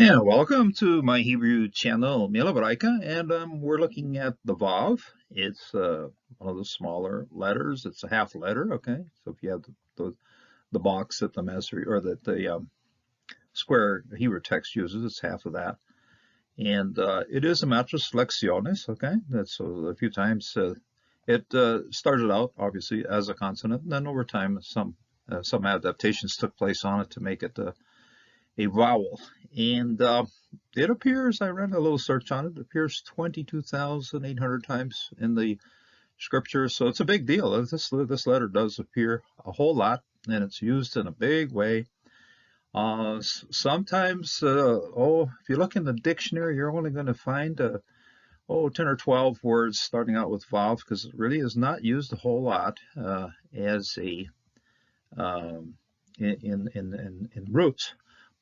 And welcome to my Hebrew channel, Mila Baraika, and we're looking at the Vav. It's one of the smaller letters. It's a half letter, okay? So if you have the box that the Masri or that the square Hebrew text uses, it's half of that. And it is a matris lecciones, okay? That's a few times. It started out obviously as a consonant, and then over time some adaptations took place on it to make it a vowel. And it appears, I ran a little search on it, appears 22,800 times in the scripture. So it's a big deal. This letter does appear a whole lot, and it's used in a big way. Sometimes, if you look in the dictionary, you're only going to find 10 or 12 words starting out with vav, because it really is not used a whole lot as a in roots,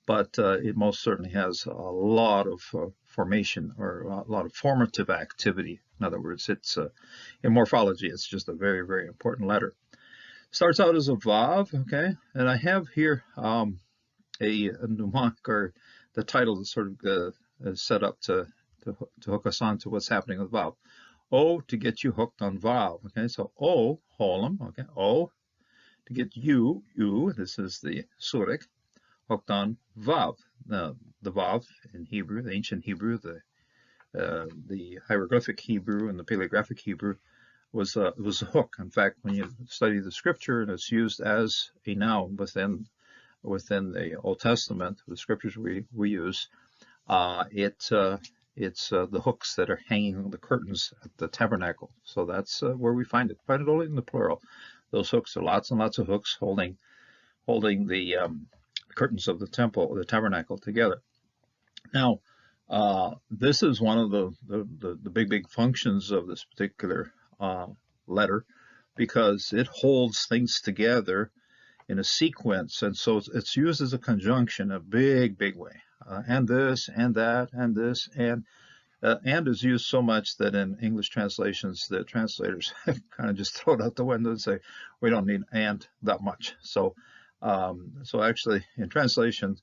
but it most certainly has a lot of formation or a lot of formative activity. In other words, it's in morphology, it's just a very, very important letter. Starts out as a vav, okay, and I have here a mnemonic, or the title is sort of set up to hook us on to what's happening with vav. O, to get you hooked on vav, okay, so O, holem, okay, O, to get you, this is the surik, hooked on vav. Now, the vav in Hebrew, the ancient Hebrew, the hieroglyphic Hebrew and the paleographic Hebrew was a hook. In fact, when you study the scripture and it's used as a noun within the Old Testament, the scriptures we use, it's the hooks that are hanging on the curtains at the tabernacle. So that's where we find it. Find it only in the plural. Those hooks are lots and lots of hooks holding the curtains of the temple, the tabernacle, together. Now, this is one of the big functions of this particular letter, because it holds things together in a sequence, and so it's used as a conjunction a big way. And this, and that, and this, and is used so much that in English translations, the translators kind of just throw it out the window and say, we don't need and that much. So actually, in translation,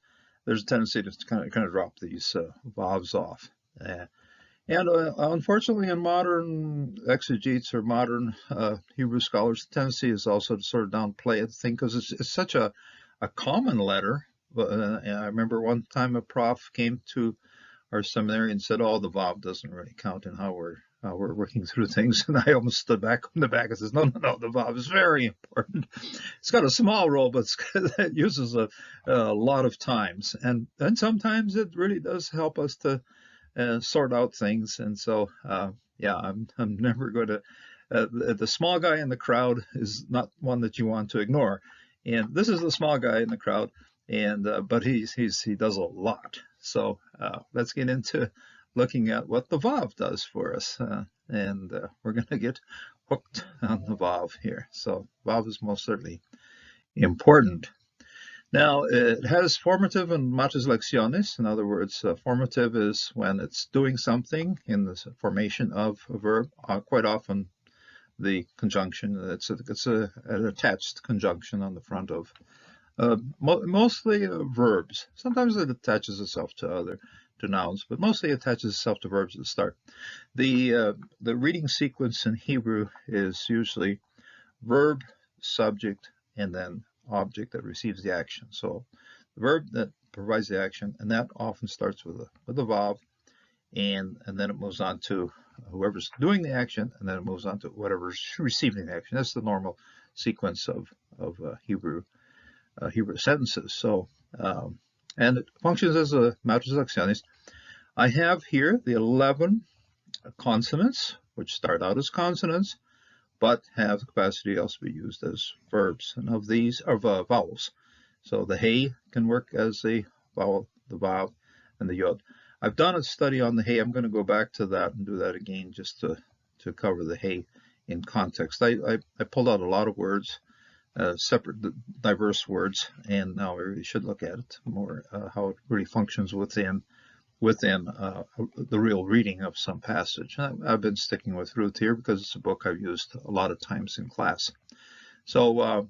there's a tendency to kind of drop these vowels off. And unfortunately, in modern exegetes or modern Hebrew scholars, the tendency is also to sort of downplay it, because it's such a common letter. I remember one time a prof came to our seminary and said, "Oh, the vav doesn't really count in how we're working through things." And I almost stood back on the back and says, no, the vav is very important. It's got a small role, but it uses a lot of times. And sometimes it really does help us to sort out things. And so, I'm never going to, the small guy in the crowd is not one that you want to ignore. And this is the small guy in the crowd, and but he does a lot. So let's get into looking at what the vav does for us, and we're going to get hooked on the vav here. So vav is most certainly important. Now, it has formative and matris lecciones. In other words, formative is when it's doing something in the formation of a verb. Quite often, the conjunction, it's an attached conjunction on the front of mostly verbs. Sometimes it attaches itself to nouns, but mostly attaches itself to verbs at the start. The reading sequence in Hebrew is usually verb, subject, and then object that receives the action. So the verb that provides the action, and that often starts with a vav, and then it moves on to whoever's doing the action, and then it moves on to whatever's receiving the action. That's the normal sequence of Hebrew sentences. So, and it functions as a matris lecciones. I have here the 11 consonants, which start out as consonants, but have the capacity to also be used as verbs. And of these are vowels. So the hey can work as a vowel, the vav, and the yod. I've done a study on the hey. I'm going to go back to that and do that again, just to cover the hey in context. I pulled out a lot of words, separate, diverse words, and now we really should look at it more, how it really functions within the real reading of some passage. I've been sticking with Ruth here because it's a book I've used a lot of times in class. So,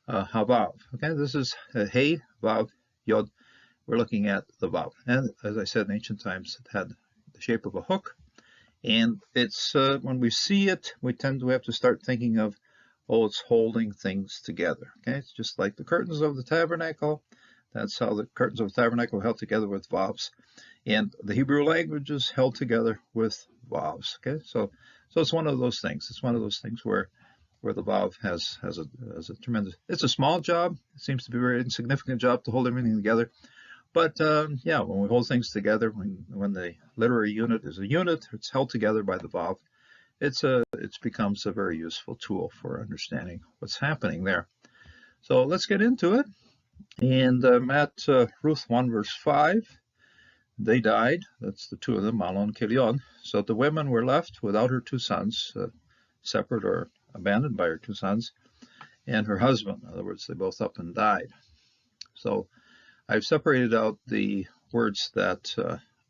Havav. Okay, this is Hey, Vav, Yod, we're looking at the vav. And as I said, in ancient times, it had the shape of a hook. And it's when we see it, we have to start thinking of, oh, it's holding things together. Okay, it's just like the curtains of the tabernacle. That's how the curtains of the tabernacle were held together with vavs. And the Hebrew language is held together with vavs. Okay, so it's one of those things. It's one of those things where the vav has a tremendous. It's a small job. It seems to be a very insignificant job to hold everything together. But yeah, when we hold things together, when the literary unit is a unit, it's held together by the vav. It becomes a very useful tool for understanding what's happening there. So let's get into it. And at Ruth 1 verse 5, they died. That's the two of them, Mahlon, Chilion. So the women were left without her two sons, separate or abandoned by her two sons, and her husband. In other words, they both up and died. So I've separated out the words that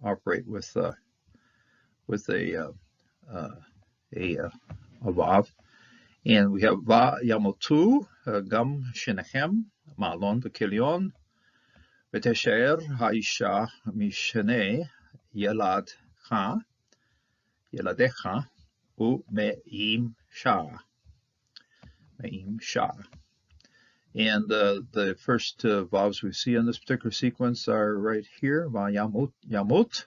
operate with a vav, and we have va yamotu gam shenechem ma'alon v'kilion v'tesher ha'isha mishene yeladecha u'me'im sha. And the first vowels we see in this particular sequence are right here, va yamut.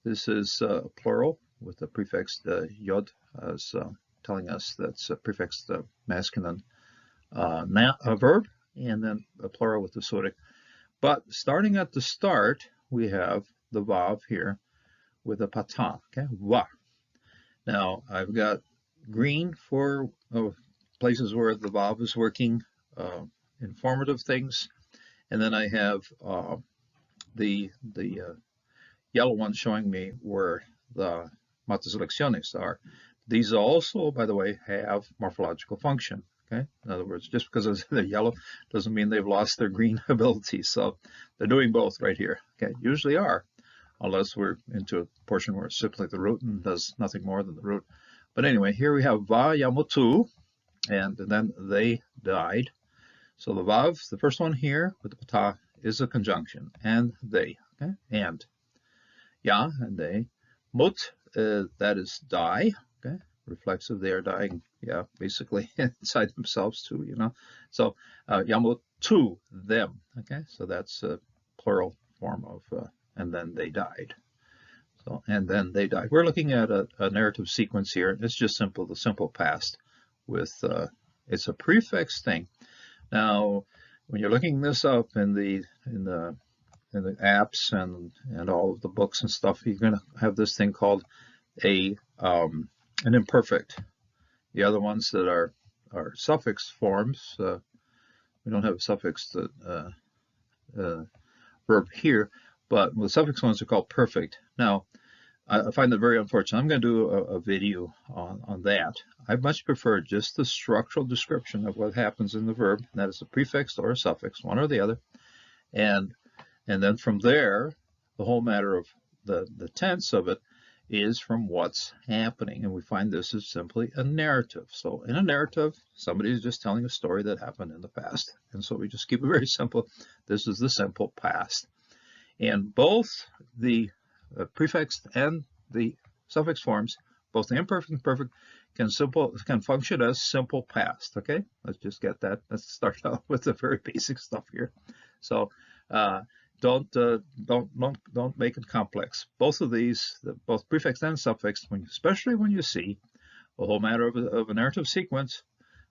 This is plural with the prefix yod, as telling us that's a prefix masculine verb, and then a plural with the surik. But starting at the start, we have the vav here with a patah, okay, va. Now, I've got green for places where the vav is working, informative things, and then I have the yellow one showing me where the matas lecciones are. These also, by the way, have morphological function. Okay, in other words, just because they're yellow doesn't mean they've lost their green ability. So they're doing both right here. Okay, usually are, unless we're into a portion where it's simply the root and does nothing more than the root. But anyway, here we have va yamutu, and then they died. So the vav, the first one here with the patah, is a conjunction, and they, okay, and ya, and they, mut, that is die, okay, reflexive, they are dying, yeah, basically inside themselves too, you know. So yamut to them, okay, so that's a plural form of, and then they died. So, and then they died. We're looking at a narrative sequence here. It's just simple, the simple past with, it's a prefix thing. Now, when you're looking this up in the apps and all of the books and stuff, you're going to have this thing called an imperfect. The other ones that are suffix forms, we don't have a suffix verb here, but the suffix ones are called perfect. Now, I find that very unfortunate. I'm going to do a video on that. I much prefer just the structural description of what happens in the verb, and that is a prefix or a suffix, one or the other. And then from there, the whole matter of the tense of it is from what's happening. And we find this is simply a narrative. So in a narrative, somebody is just telling a story that happened in the past. And so we just keep it very simple. This is the simple past. And both the prefix and the suffix forms, both the imperfect and perfect, can function as simple past. Okay, let's just get that. Let's start out with the very basic stuff here. So don't make it complex. Both of these, both prefix and suffix, especially when you see the whole matter of a narrative sequence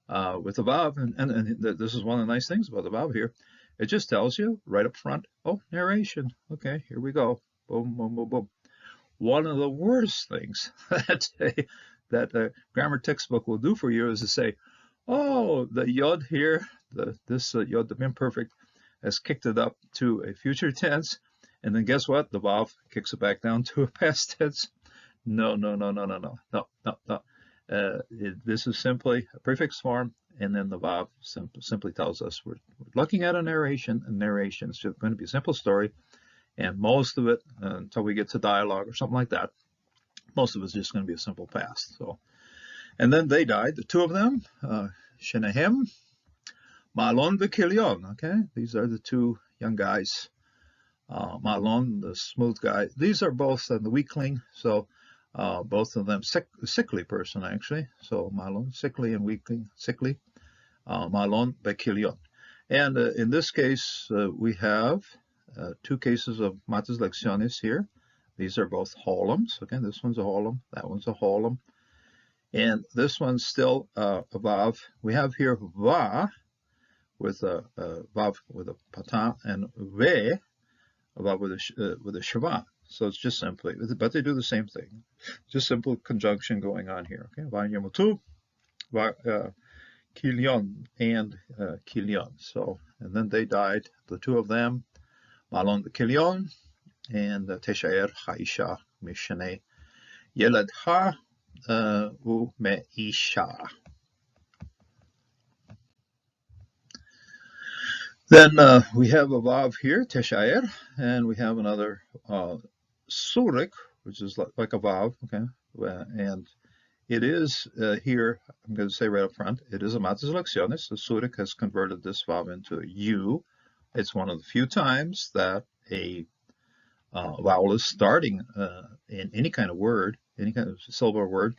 with the vav, and this is one of the nice things about the vav here. It just tells you right up front, oh, narration. Okay, here we go. Boom, boom, boom, boom. One of the worst things that a grammar textbook will do for you is to say, oh, the yod here, this yod, the imperfect, has kicked it up to a future tense, and then guess what? The vav kicks it back down to a past tense. No. This is simply a prefix form, and then the vav simply tells us we're looking at a narration, and narration is just going to be a simple story. And most of it, until we get to dialogue or something like that, most of it is just going to be a simple past. So, and then they died, the two of them, Shenehem, Mahlon v'Chilion. Okay, these are the two young guys, Malon, the smooth guy. These are both the weakling, so both of them sickly person actually. So Malon, sickly and weakling, sickly. Malon Bekilion. And in this case, we have two cases of matas lecciones here. These are both holums. Okay, this one's a holum, that one's a holum. And this one's still a vav. We have here va with a vav with a patin, and ve, a vav with a shava. So it's just simply, but they do the same thing. Just simple conjunction going on here. Okay, va yamutu, va Kilion and Kilion. So, and then they died, the two of them, Malon the Kilion and Teshaer Haisha Mishane Yeladha U Meisha. Then we have a vav here, Teshaer, and we have another surik, which is like a vav, okay, and it is here, I'm going to say right up front, it is a matas lecciones. The Surik has converted this vav into a U. It's one of the few times that a vowel is starting in any kind of word, any kind of syllable word.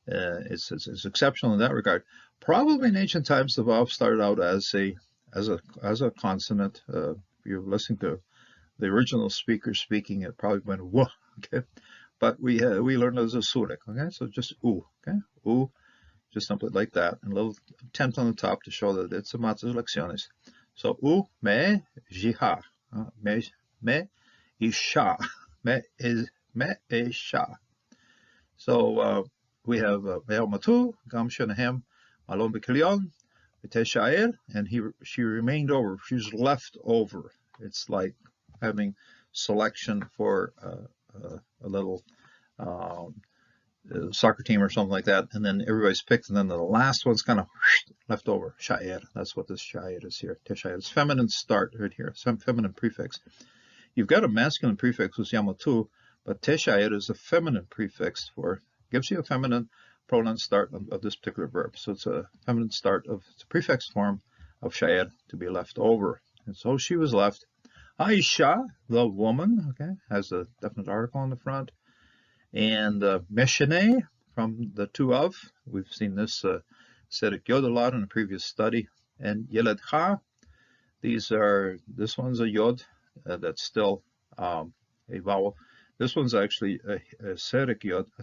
It's exceptional in that regard. Probably in ancient times, the vav started out as a consonant. If you're listening to the original speaker speaking, it probably went wah. Okay. But we learned it as a surik, okay? So just u, okay? U, just simply like that, and a little tent on the top to show that it's a matas lecciones. So u me jiha, me isha, me isha. So we have matu gam shenahem malon bekilion v'teshaer, and she remained over. She's left over. It's like having selection for a little soccer team or something like that, and then everybody's picked, and then the last one's kind of left over. Shaer. That's what this shaer is here. Teshaer. It's feminine start right here. Some feminine prefix. You've got a masculine prefix with yamatu, but teshaer is a feminine prefix gives you a feminine pronoun start of this particular verb. So it's a feminine start it's a prefix form of shaer, to be left over. And so she was left. Aisha, the woman, okay, has a definite article on the front. And Meshane, from the two of, we've seen this acidic yod a lot in a previous study. And Yeledcha, this one's a yod that's still a vowel. This one's actually a acidic yod, a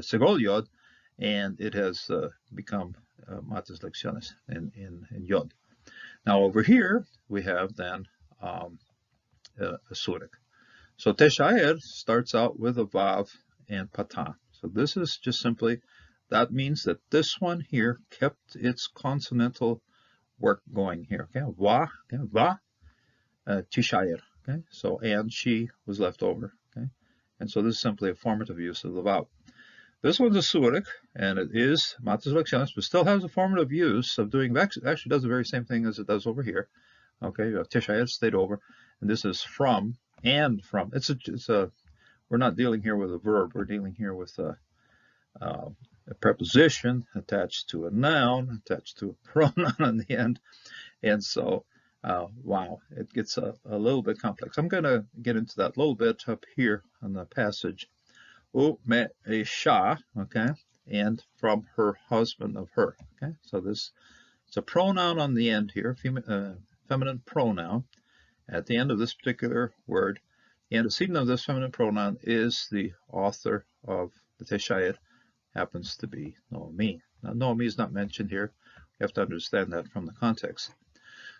segol yod, and it has become matas lecciones in yod. Now over here, we have then a surik. So teshaer starts out with a vav and patan. So this is just simply, that means that this one here kept its consonantal work going here. Okay, va, okay, va, teshaer. Okay, so and she was left over. Okay, and so this is simply a formative use of the vav. This one's a surik, and it is matas lecciones, but still has a formative use of doing, actually does the very same thing as it does over here. Okay, teshaer stayed over, and this is from and from. We're not dealing here with a verb. We're dealing here with a preposition attached to a noun, attached to a pronoun in the end. And so, wow, it gets a little bit complex. I'm going to get into that a little bit up here on the passage. U me isha, okay, and from her husband of her. Okay, so it's a pronoun on the end here, feminine pronoun. At the end of this particular word, the antecedent of this feminine pronoun is the author of the teshaer, happens to be Naomi. Now, Naomi is not mentioned here. You have to understand that from the context.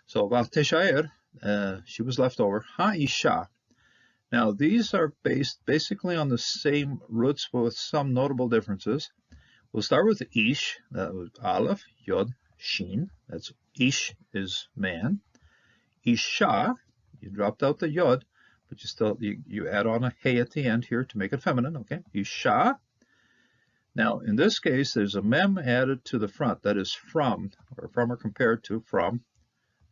So, about teshaer, she was left over. Ha-isha. Now, these are based basically on the same roots, but with some notable differences. We'll start with ish, that was aleph, yod, shin. That's ish is man. Isha, you dropped out the yod, but you add on a hey at the end here to make it feminine, okay? Isha. Now, in this case, there's a mem added to the front, that is from or compared to from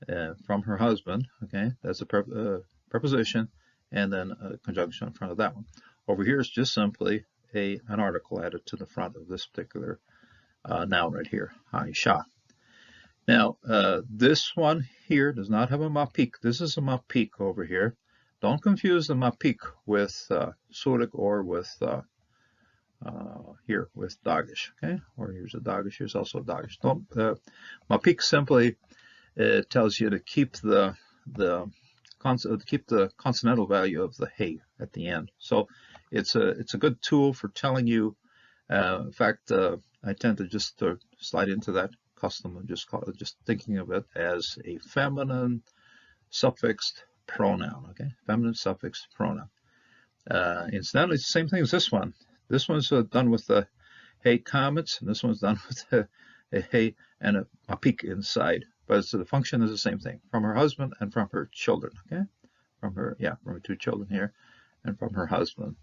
her husband, okay? That's a preposition, and then a conjunction in front of that one. Over here is just simply an article added to the front of this particular noun right here, Isha. Now, this one here does not have a mapik. This is a mapik over here. Don't confuse the mapik with surik or with here with dagish. Okay, or here's a dagish. Here's also a dagish. Don't mapik simply tells you to keep the consonantal value of the hey at the end. So it's a good tool for telling you. In fact, I tend to just slide into that custom and just thinking of it as a feminine suffixed pronoun. Okay, feminine suffixed pronoun. Incidentally, it's the same thing as this one. This one's done with the hey comets, and this one's done with a hey and a mapik inside. But the function is the same thing, from her husband and from her children. Okay, from her two children here, and from her husband.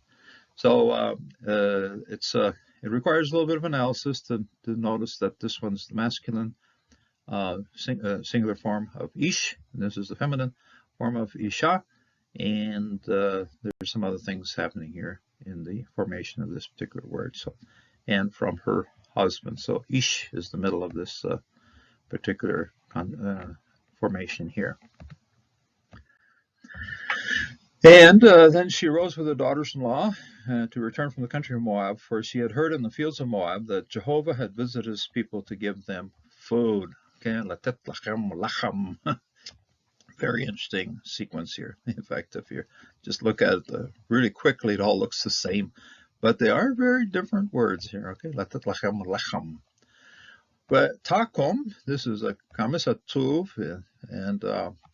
So it requires a little bit of analysis to notice that this one's the masculine singular form of ish, and this is the feminine form of isha, and there's some other things happening here in the formation of this particular word. So, and from her husband. So ish is the middle of this particular formation here. And then she arose with her daughters-in-law to return from the country of Moab, for she had heard in the fields of Moab that Jehovah had visited his people to give them food. Okay, latet lachem lachem. Very interesting sequence here. In fact, if you just look at it really quickly, it all looks the same, but they are very different words here. Okay, latet lachem lachem. But takom, this is a kamis hatuv, and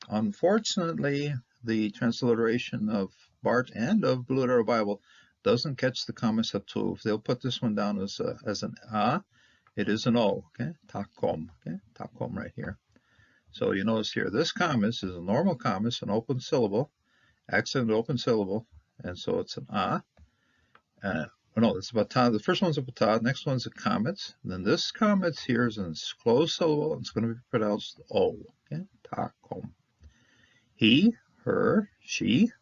unfortunately, the transliteration of Bart and of Blue Letter Bible doesn't catch the kamis hatuv. They'll put this one down as an a. It is an o. Okay, takom. Okay, takom right here. So you notice here, this kamis is a normal kamis, an open syllable, accented open syllable, and so it's an a. No, it's a bata. The first one's a bata, next one's a kamet. Then this kamet here is a closed syllable, and it's going to be pronounced o. Okay, takom. He, her, she,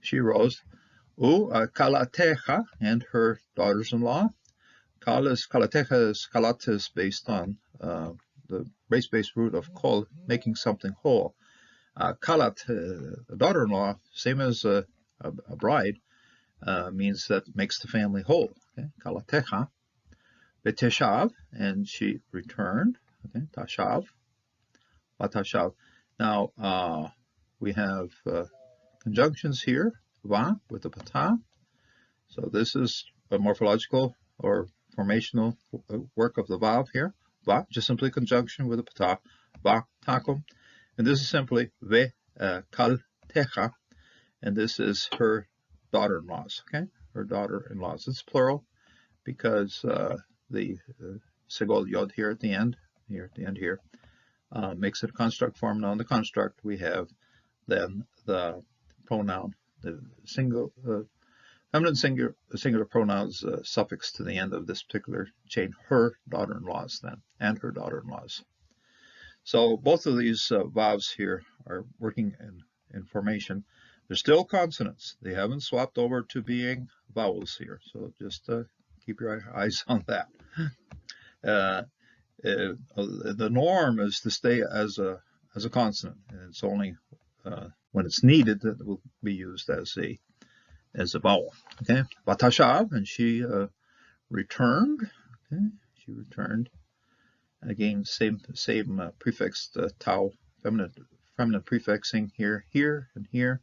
she rose. Kalatecha and her daughters-in-law. Kalatecha is kalat based on the base root of kol, making something whole. Kalat, a daughter-in-law, same as a bride, means that makes the family whole. Okay? Kalatecha. Beteshav, and she returned. Okay, tashav. Batashav. Now, we have conjunctions here, va, with the pata. So this is a morphological or formational work of the vav here. Va, just simply conjunction with the pata. Va, takum. And this is simply ve, kal, techa. And this is her daughter-in-laws, okay? Her daughter-in-laws. It's plural because the segol yod here at the end, makes it a construct form. Now in the construct we have then the pronoun, the feminine singular pronouns suffix to the end of this particular chain, her daughter-in-laws then, and her daughter-in-laws. So both of these vowels here are working in formation. They're still consonants. They haven't swapped over to being vowels here. So just keep your eyes on that. The norm is to stay as a consonant, and it's only when it's needed that it will be used as a vowel. Okay, Batashav, and she returned. Okay, she returned. Again, same prefix, tau, feminine prefixing here, and here.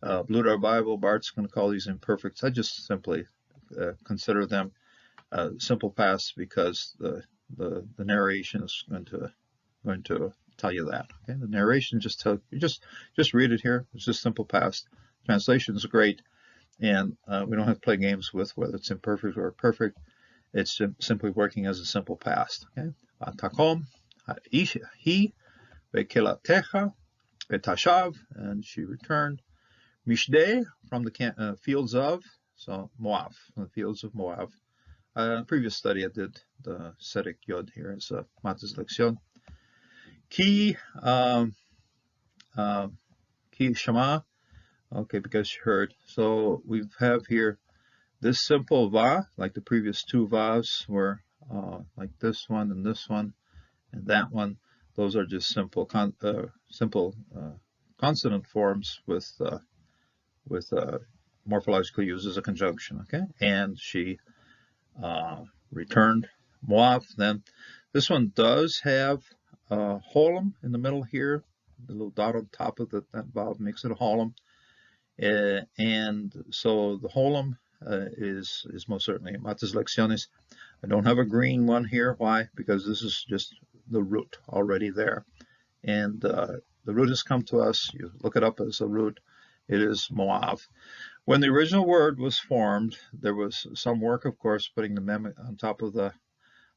Blue Letter Bible, Bart's going to call these imperfects. I just simply consider them simple past because the narration is going to tell you that. Okay, the narration just read it here. It's just simple past. Translation is great, and we don't have to play games with whether it's imperfect or perfect. It's simply working as a simple past. Okay, takom, he, vekelatecha, vetashav, and she returned. Mishdeh, from the fields of, so Moab, from the fields of Moab. Previous study I did the Sedek Yod here as a Matas Lexion. Ki Shama, okay, because she heard. So we have here this simple va, like the previous two vavs were like this one and that one. Those are just simple consonant forms with morphological use as a conjunction. Okay, and she returned Moav. Then this one does have Holam in the middle here. The little dot on top of that vowel makes it a Holam. And so the Holam is most certainly Matas Lecciones. I don't have a green one here. Why? Because this is just the root already there. And the root has come to us. You look it up as a root. It is Moav. When the original word was formed, there was some work, of course, putting the mem on top of the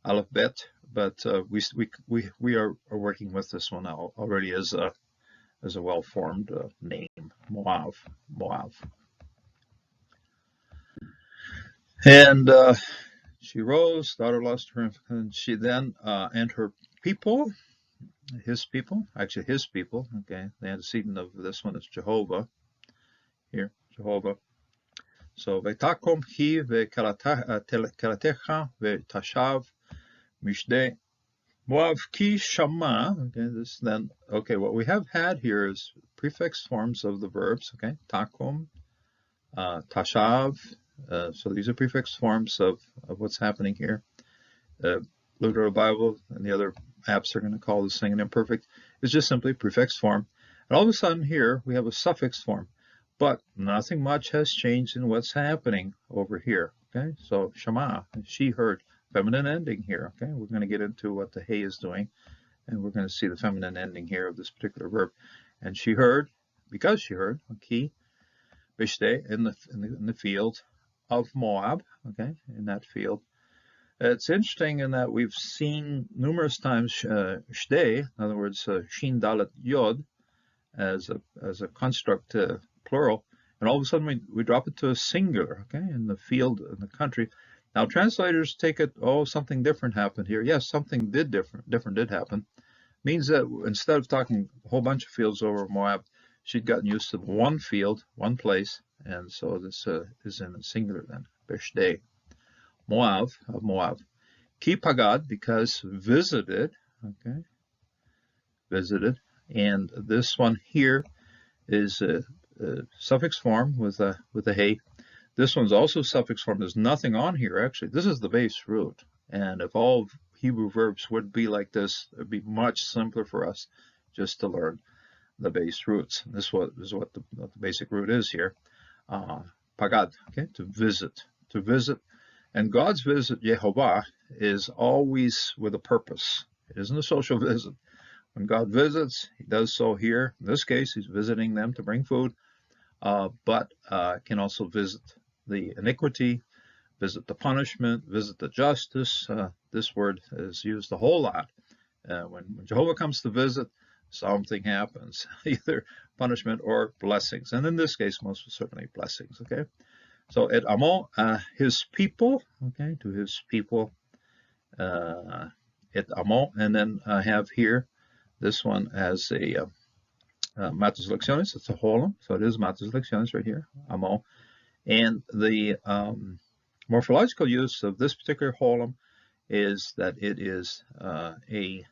aleph bet, but we are working with this one now already as a well-formed name, Moav. And she rose, daughter lost her, and she then and her people, his people, okay, the antecedent of this one is Jehovah, here, Jehovah. So, Vetakom hi ve'karatecha ve'tashav mishde Moav ki shama. Okay, this then, okay, what we have had here is prefix forms of the verbs, okay, takom, tashav. So these are prefix forms of what's happening here. Literal Bible and the other apps are going to call this thing an imperfect. It's just simply prefix form. And all of a sudden here we have a suffix form. But nothing much has changed in what's happening over here. Okay, so shama, she heard, feminine ending here. Okay, we're going to get into what the hey is doing, and we're going to see the feminine ending here of this particular verb. And she heard, because she heard, ki bishte in the field of Moab. Okay, in that field. It's interesting in that we've seen numerous times shtei, in other words, shin dalet yod, as a construct plural, and all of a sudden we drop it to a singular, okay, in the field, in the country. Now translators take it, oh, something different happened here. Yes, something different did happen. Means that instead of talking a whole bunch of fields over Moab, she'd gotten used to one field, one place, and so this is in a singular then, Beshdei. Moav, of Moab. Ki pagad, because visited, okay, visited, and this one here is a suffix form with a hey. This one's also suffix form. There's nothing on here actually. This is the base root, and if all Hebrew verbs would be like this, it'd be much simpler for us just to learn the base roots. This is what the basic root is here. Pagad, okay, to visit, and God's visit, Yehovah, is always with a purpose. It isn't a social visit. When God visits, he does so here. In this case, he's visiting them to bring food, but can also visit the iniquity, visit the punishment, visit the justice. This word is used a whole lot. When Jehovah comes to visit, something happens, either punishment or blessings. And in this case, most certainly blessings, okay? So et amo, his people, okay, to his people, et amo, and then I have here, this one as a Matas Lecciones, it's a holum, so it is Matas Lecciones right here, amo. And the morphological use of this particular holum is that it is a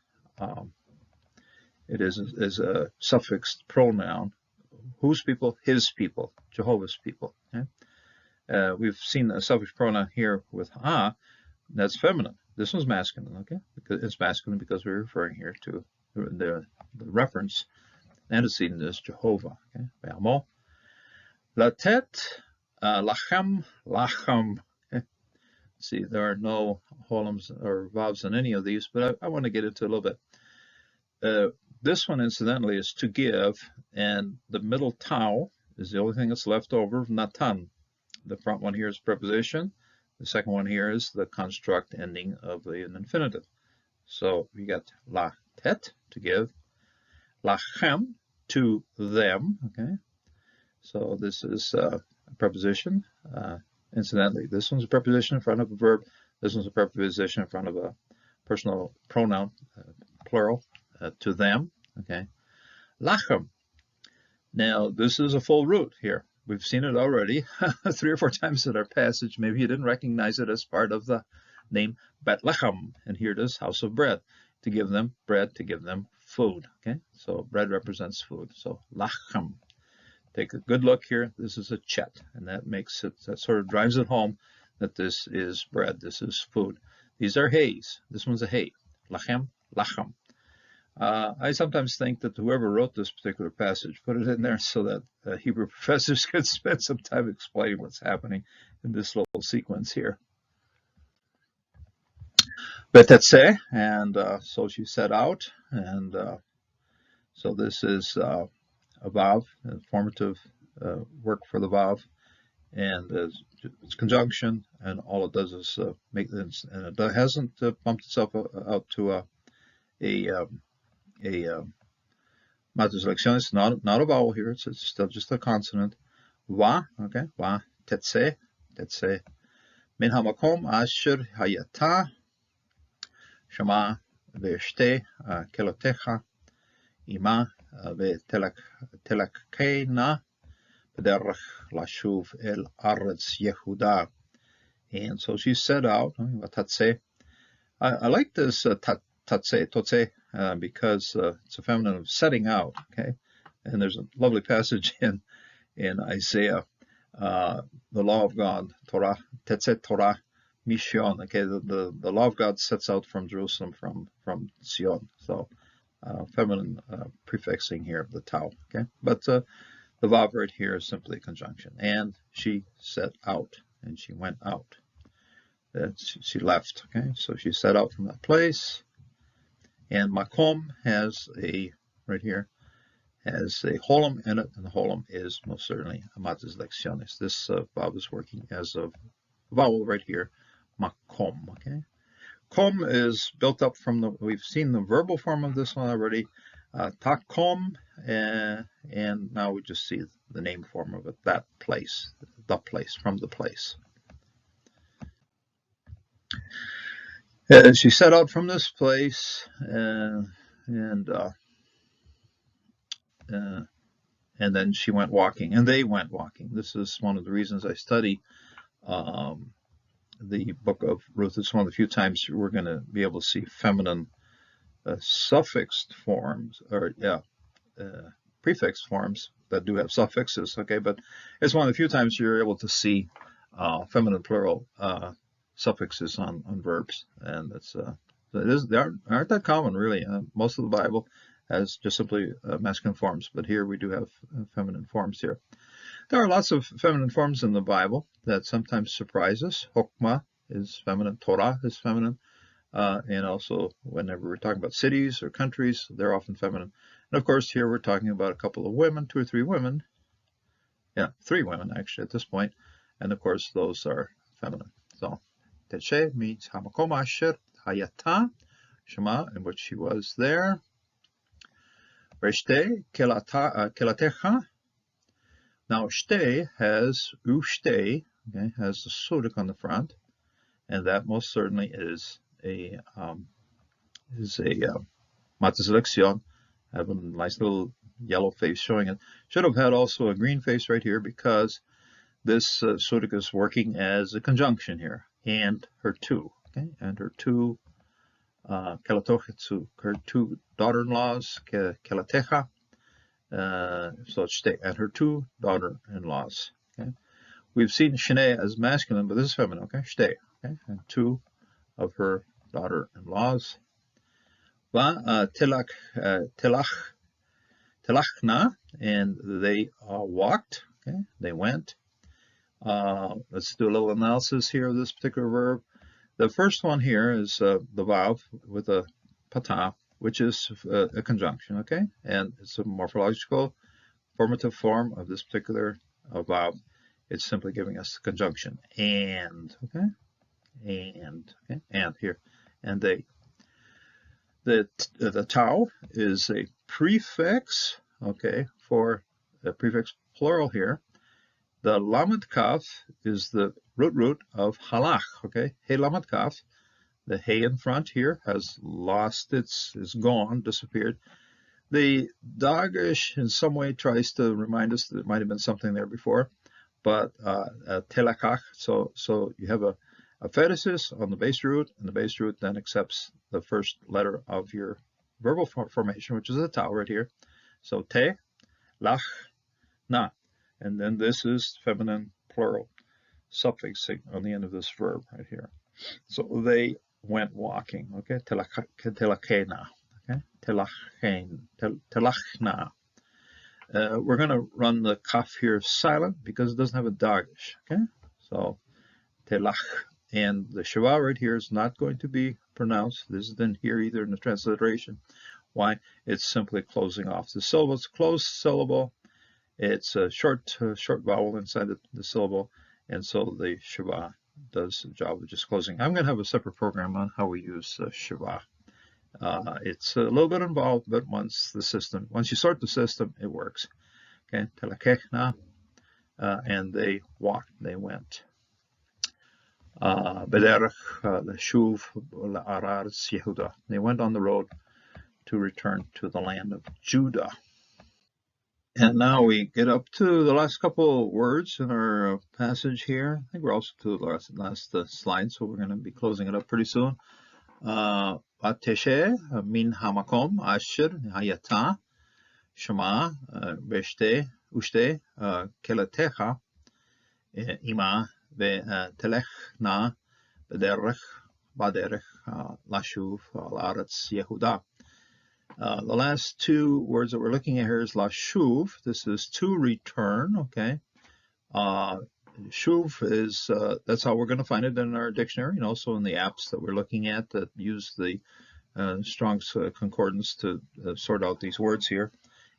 suffixed pronoun. Whose people? His people, Jehovah's people. Okay? We've seen a suffix pronoun here with that's feminine. This one's masculine, okay? Because it's masculine because we're referring here to the reference antecedent is Jehovah. Okay, Ve'amo. Latet, lacham. See, there are no holums or vowels in any of these, but I want to get into a little bit. This one, incidentally, is to give, and the middle tau is the only thing that's left over of natan. The front one here is preposition. The second one here is the construct ending of an infinitive. So we got la tet, to give, lachem, to them, okay? So this is a preposition. Incidentally, this one's a preposition in front of a verb. This one's a preposition in front of a personal pronoun, plural, to them, okay? Lachem. Now, this is a full root here. We've seen it already 3 or 4 times in our passage. Maybe you didn't recognize it as part of the name Bethlehem. And here it is, house of bread. To give them bread, to give them food. Okay, so bread represents food. So lachem. Take a good look here. This is a chet, and that makes it, that sort of drives it home that this is bread. This is food. These are hays. This one's a hay. Lachem, lachem. I sometimes think that whoever wrote this particular passage put it in there so that Hebrew professors could spend some time explaining what's happening in this little sequence here. Betetse, and so she set out, and so this is a vav, a formative work for the vav, and it's conjunction, and all it does is make this, and it hasn't bumped itself out to a matus lecciones, not a vowel here. It's still just a consonant. Va, okay, va, tetse, min hamakom asher hayata, shama ve'shte kelotecha, ima ve'telakkeina, b'derech lashuv el aretz Yehuda. And so she set out, tatse. I like this tatse, because it's a feminine of setting out, okay? And there's a lovely passage in Isaiah, the law of God, Torah, tetze Torah, Mission, okay? The law of God sets out from Jerusalem, from Sion. So feminine prefixing here of the tau, okay? But the vav right here is simply a conjunction. And she set out, and she went out. She left, okay? So she set out from that place. And makom has right here, has a holum in it, and the holum is most certainly a matus lecciones. This vav is working as a vowel right here, makom, okay? Kom is built up from we've seen the verbal form of this one already, takom, and now we just see the name form of it, that place, the place, from the place. She set out from this place, and then she went walking, and they went walking. This is one of the reasons I study the book of Ruth. It's one of the few times we're going to be able to see feminine suffixed forms, or prefixed forms that do have suffixes. Okay, but it's one of the few times you're able to see feminine plural suffixes on verbs, and they aren't that common really. Most of the Bible has just simply masculine forms, but here we do have feminine forms here. There are lots of feminine forms in the Bible that sometimes surprise us. Hokmah is feminine, Torah is feminine, and also whenever we're talking about cities or countries, they're often feminine. And of course here we're talking about a couple of women, 2 or 3 women, 3 women actually at this point, and of course those are feminine. So Teshe means hamakom asher hayata, shema, in which she was there. Reshte kelatecha. Now shte has ushte, okay, has the sudik on the front, and that most certainly is a matus lección. Have a nice little yellow face showing it. Should have had also a green face right here because this sudik is working as a conjunction here. And her 2, okay, and her 2 kelatochetsu, her 2 daughter-in-laws, kelatecha, so it's and her 2 daughter-in-laws. Okay, we've seen shene as masculine, but this is feminine. Okay, shte, okay, and 2 of her daughter-in-laws. Telachna, and they walked. Okay, they went. Let's do a little analysis here of this particular verb. The first one here is the vav with a patah, which is a conjunction, okay? And it's a morphological formative form of this particular vav. It's simply giving us the conjunction and, okay? And here, and they. The tau is a prefix, okay, for the prefix plural here. The lamed kaf is the root of halach, okay? Hey lamed kaf, the hey in front here has lost is gone, disappeared. The Dagesh in some way tries to remind us that it might have been something there before, but telakach, so you have a pheresis on the base root, and the base root then accepts the first letter of your verbal formation, which is a tau right here. So te, lach, na. And then this is feminine plural suffixing on the end of this verb right here. So they went walking, okay? Telachena, okay? Telachna. We're going to run the kaf here silent because it doesn't have a dagesh, okay? So telach. And the shava right here is not going to be pronounced. This isn't here either in the transliteration. Why? It's simply closing off the syllable. It's a closed syllable. It's a short vowel inside the syllable. And so the shava does the job of just closing. I'm going to have a separate program on how we use shava. It's a little bit involved, but once you sort the system, it works. Okay, telakechna, and they walked, they went. Bederach leshuv la'aretz Yehuda. They went on the road to return to the land of Judah. And now we get up to the last couple words in our passage here. I think we're also to the last slide, so we're going to be closing it up pretty soon. Vateshe min hamakom asher hayata shema beshte ushte kelatecha ima ve'telechna baderech lashuv la'aretz Yehuda. The last two words that we're looking at here is lashuv. This is to return, okay? Shuv is, that's how we're going to find it in our dictionary and also in the apps that we're looking at that use the Strong's Concordance to sort out these words here.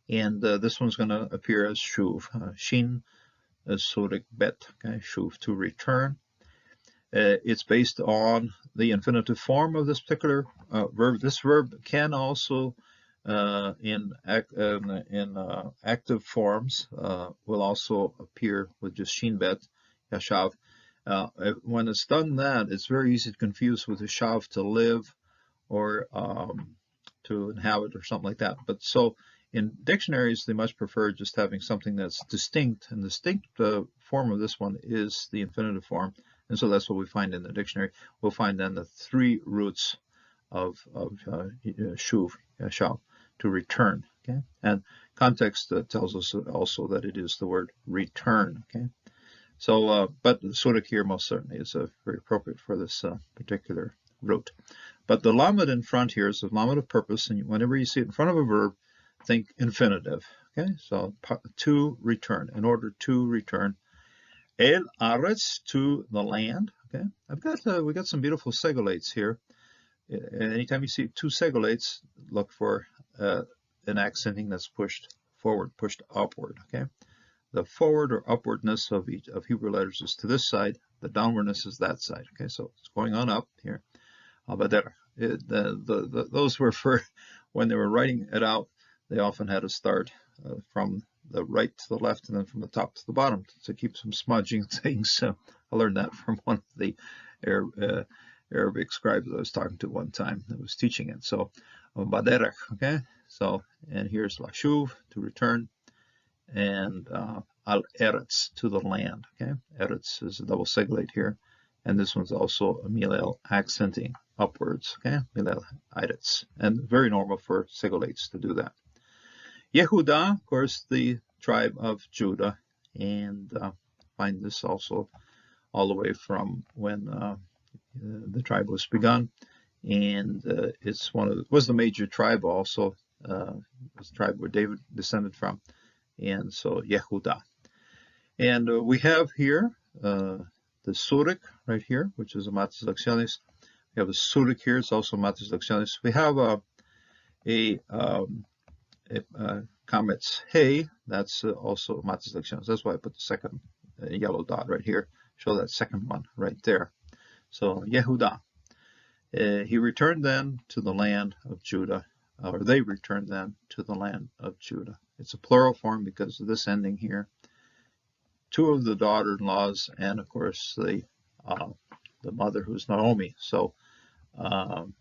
And this one's going to appear as shuv. Shin surik bet, okay? Shuv, to return. It's based on the infinitive form of this particular verb. This verb can also, in active forms, will also appear with just shin bet, yashav. When it's done that, it's very easy to confuse with yashav, to live, or to inhabit, or something like that. But so in dictionaries, they much prefer just having something that's distinct, and the distinct form of this one is the infinitive form. And so that's what we find in the dictionary. We'll find then the three roots of shuv, yashav, to return. Okay, and context tells us also that it is the word return. Okay, so but the surik here most certainly is very appropriate for this particular root. But the lamed in front here is the lamed of purpose, and whenever you see it in front of a verb, think infinitive. Okay, so to return, in order to return. El aretz, to the land. Okay, we got some beautiful segolates here. Anytime you see two segolates, look for an accenting that's pushed forward, pushed upward. Okay, the forward or upwardness of each of Hebrew letters is to this side. The downwardness is that side. Okay, so it's going on up here. But there, those were for when they were writing it out. They often had to start from the right to the left and then from the top to the bottom to keep some smudging things. So I learned that from one of the Arabic scribes I was talking to one time that was teaching it. So baderech, okay? So, and here's lashuv, to return, and al eretz, to the land, okay? Eretz is a double segolate here, and this one's also a milel accenting upwards, okay? Milel eretz, and very normal for segolates to do that. Yehuda, of course, the tribe of Judah, and find this also all the way from when the tribe was begun, and it's was the major tribe also. It was the tribe where David descended from, and so Yehuda. And we have here the surik right here, which is a matis lectionis. We have a surik here; it's also matis lectionis. We have Kametz hey, that's also matis lectionis. That's why I put the second yellow dot right here. Show that second one right there. So Yehuda, he returned then to the land of Judah, or they returned then to the land of Judah. It's a plural form because of this ending here. Two of the daughter-in-laws, and of course the mother, who's Naomi. So the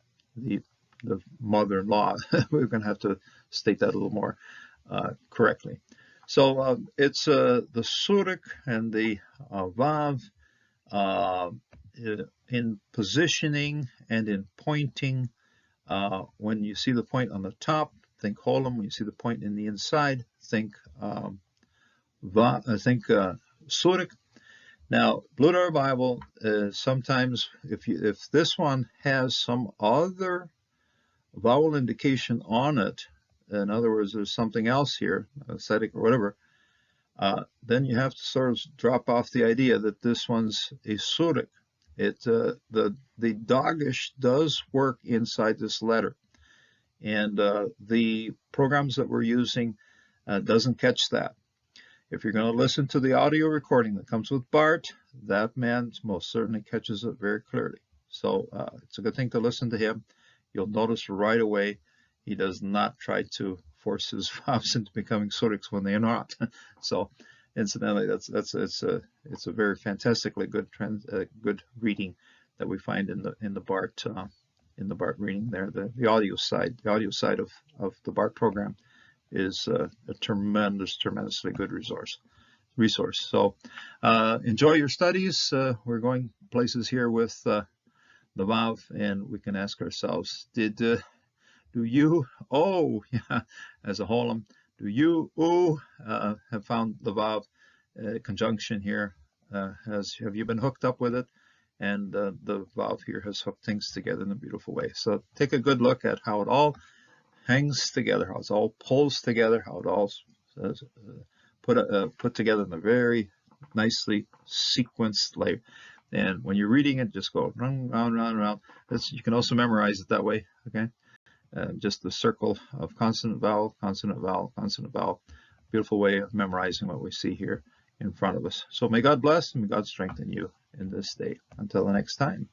mother-in-law, we're going to have to state that a little more correctly. So it's the surik and the vav in positioning and in pointing When you see the point on the top, think holum. When you see the point in the inside, think surik. Now, Blue Letter Bible sometimes, if this one has some other vowel indication on it, in other words, there's something else here, ascetic or whatever, then you have to sort of drop off the idea that this one's a surik. The dogish does work inside this letter, and the programs that we're using doesn't catch that. If you're going to listen to the audio recording that comes with Bart, that man most certainly catches it very clearly. So it's a good thing to listen to him. You'll notice right away he does not try to force his vowels into becoming suriks when they are not. So, incidentally, it's a very fantastically good good reading that we find in the Bart reading there. The audio side of the Bart program is a tremendously good resource. So enjoy your studies. We're going places here with the Vav, and we can ask ourselves, do you, yeah, as a holum, do you, have found the Vav conjunction here? Have you been hooked up with it? And the Vav here has hooked things together in a beautiful way. So take a good look at how it all hangs together, how it all pulls together, how it all put together in a very nicely sequenced layer. And when you're reading it, just go round, round, round, round. You can also memorize it that way, okay? Just the circle of consonant, vowel, consonant, vowel, consonant, vowel. Beautiful way of memorizing what we see here in front of us. So may God bless and may God strengthen you in this day. Until the next time.